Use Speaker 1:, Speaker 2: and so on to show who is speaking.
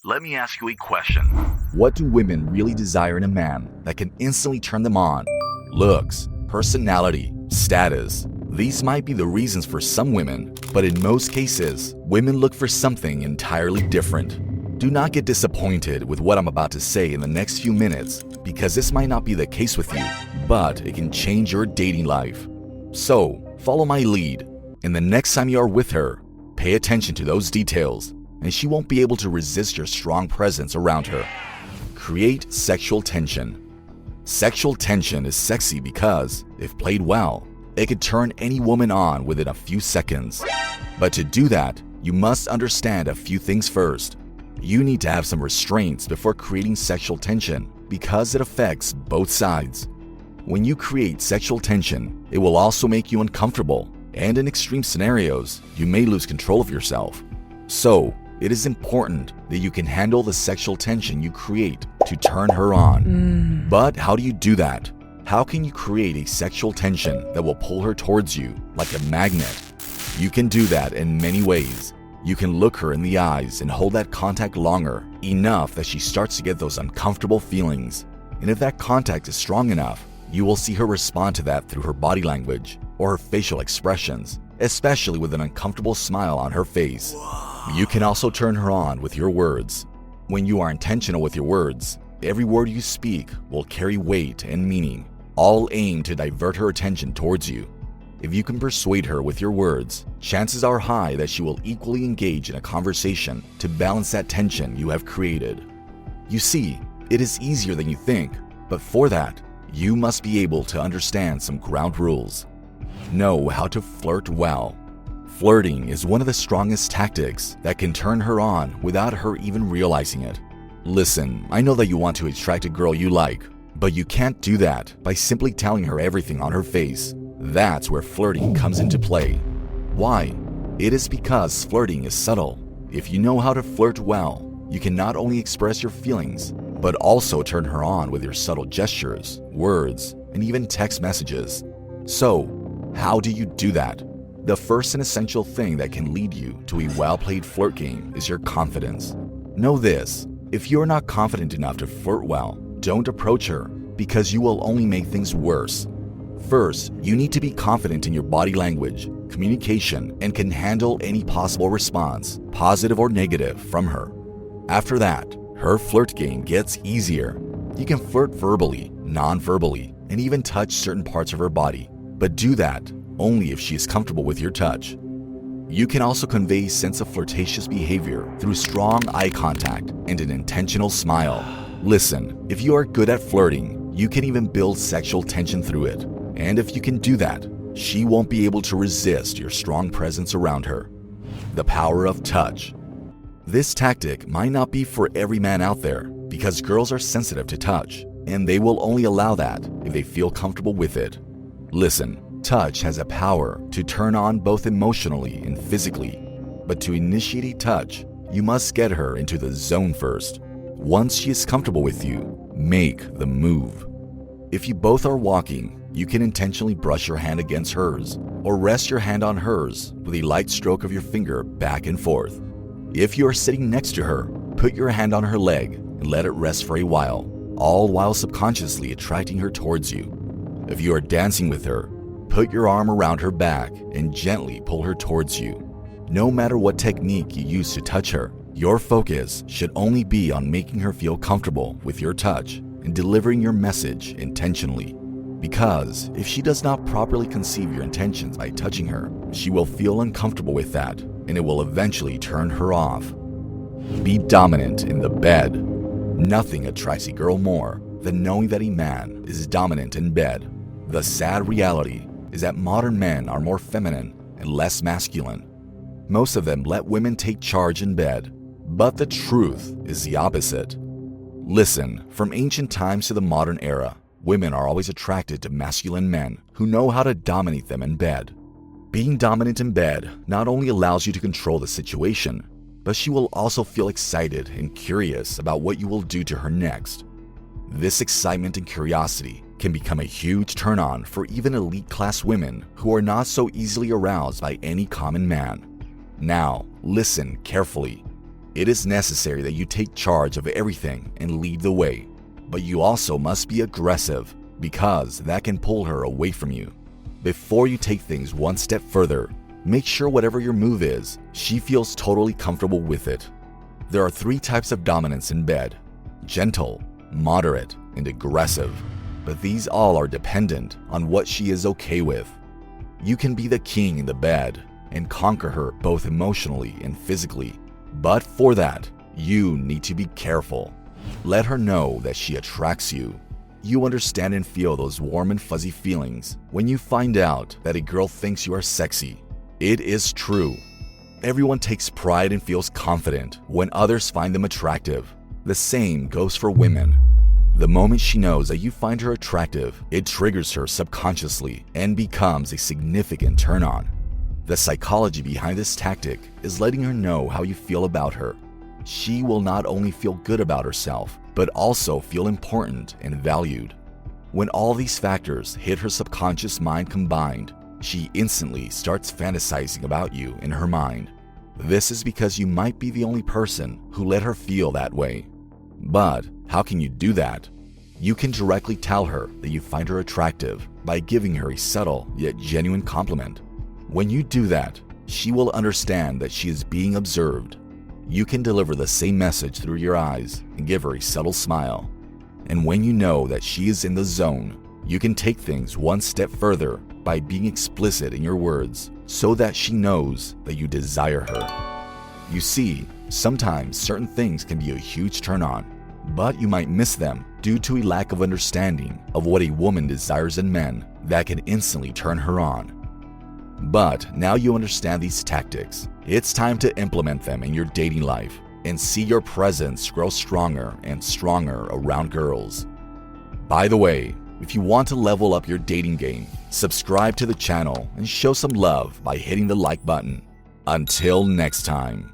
Speaker 1: let me ask you a question.
Speaker 2: What do women really desire in a man that can instantly turn them on? Looks, personality, status. These might be the reasons for some women, but in most cases, women look for something entirely different. Do not get disappointed with what I'm about to say in the next few minutes, because this might not be the case with you, but it can change your dating life. So, follow my lead, and the next time you are with her, pay attention to those details, and she won't be able to resist your strong presence around her. Create sexual tension. Sexual tension is sexy because, if played well, it could turn any woman on within a few seconds. But to do that, you must understand a few things first. You need to have some restraints before creating sexual tension because it affects both sides. When you create sexual tension, it will also make you uncomfortable, and in extreme scenarios, you may lose control of yourself. So, it is important that you can handle the sexual tension you create to turn her on. But how do you do that? How can you create a sexual tension that will pull her towards you like a magnet? You can do that in many ways. You can look her in the eyes and hold that contact longer, enough that she starts to get those uncomfortable feelings. And if that contact is strong enough, you will see her respond to that through her body language or her facial expressions, especially with an uncomfortable smile on her face. You can also turn her on with your words. When you are intentional with your words, every word you speak will carry weight and meaning, all aimed to divert her attention towards you. If you can persuade her with your words, chances are high that she will equally engage in a conversation to balance that tension you have created. You see, it is easier than you think, but for that, you must be able to understand some ground rules. Know how to flirt well. Flirting is one of the strongest tactics that can turn her on without her even realizing it. Listen, I know that you want to attract a girl you like, but you can't do that by simply telling her everything on her face. That's where flirting comes into play. Why? It is because flirting is subtle. If you know how to flirt well, you can not only express your feelings, but also turn her on with your subtle gestures, words, and even text messages. So, how do you do that? The first and essential thing that can lead you to a well-played flirt game is your confidence. Know this, if you are not confident enough to flirt well, don't approach her, because you will only make things worse. First, you need to be confident in your body language, communication, and can handle any possible response, positive or negative, from her. After that, her flirt game gets easier. You can flirt verbally, non-verbally, and even touch certain parts of her body, but do that only if she is comfortable with your touch. You can also convey a sense of flirtatious behavior through strong eye contact and an intentional smile. Listen, if you are good at flirting, you can even build sexual tension through it. And if you can do that, she won't be able to resist your strong presence around her. The power of touch. This tactic might not be for every man out there because girls are sensitive to touch, and they will only allow that if they feel comfortable with it. Listen, touch has a power to turn on both emotionally and physically, but to initiate a touch, you must get her into the zone first. Once she is comfortable with you, make the move. If you both are walking, you can intentionally brush your hand against hers or rest your hand on hers with a light stroke of your finger back and forth. If you are sitting next to her, put your hand on her leg and let it rest for a while, all while subconsciously attracting her towards you. If you are dancing with her, put your arm around her back and gently pull her towards you. No matter what technique you use to touch her, your focus should only be on making her feel comfortable with your touch and delivering your message intentionally. Because if she does not properly conceive your intentions by touching her, she will feel uncomfortable with that, and it will eventually turn her off. Be dominant in the bed. Nothing attracts a girl more than knowing that a man is dominant in bed. The sad reality is that modern men are more feminine and less masculine. Most of them let women take charge in bed, but the truth is the opposite. Listen, from ancient times to the modern era, women are always attracted to masculine men who know how to dominate them in bed. Being dominant in bed not only allows you to control the situation, but she will also feel excited and curious about what you will do to her next. This excitement and curiosity can become a huge turn-on for even elite-class women who are not so easily aroused by any common man. Now, listen carefully. It is necessary that you take charge of everything and lead the way, but you also must be aggressive because that can pull her away from you. Before you take things one step further, make sure whatever your move is, she feels totally comfortable with it. There are 3 types of dominance in bed: gentle, moderate, and aggressive, but these all are dependent on what she is okay with. You can be the king in the bed and conquer her both emotionally and physically, but for that, you need to be careful. Let her know that she attracts you. You understand and feel those warm and fuzzy feelings when you find out that a girl thinks you are sexy. It is true. Everyone takes pride and feels confident when others find them attractive. The same goes for women. The moment she knows that you find her attractive, it triggers her subconsciously and becomes a significant turn-on. The psychology behind this tactic is letting her know how you feel about her. She will not only feel good about herself, but also feel important and valued. When all these factors hit her subconscious mind combined, she instantly starts fantasizing about you in her mind. This is because you might be the only person who let her feel that way. But how can you do that? You can directly tell her that you find her attractive by giving her a subtle yet genuine compliment. When you do that, she will understand that she is being observed. You can deliver the same message through your eyes and give her a subtle smile. And when you know that she is in the zone, you can take things one step further by being explicit in your words so that she knows that you desire her. You see, sometimes certain things can be a huge turn-on, but you might miss them due to a lack of understanding of what a woman desires in men that can instantly turn her on. But now you understand these tactics, it's time to implement them in your dating life and see your presence grow stronger and stronger around girls. By the way, if you want to level up your dating game, subscribe to the channel and show some love by hitting the like button. Until next time.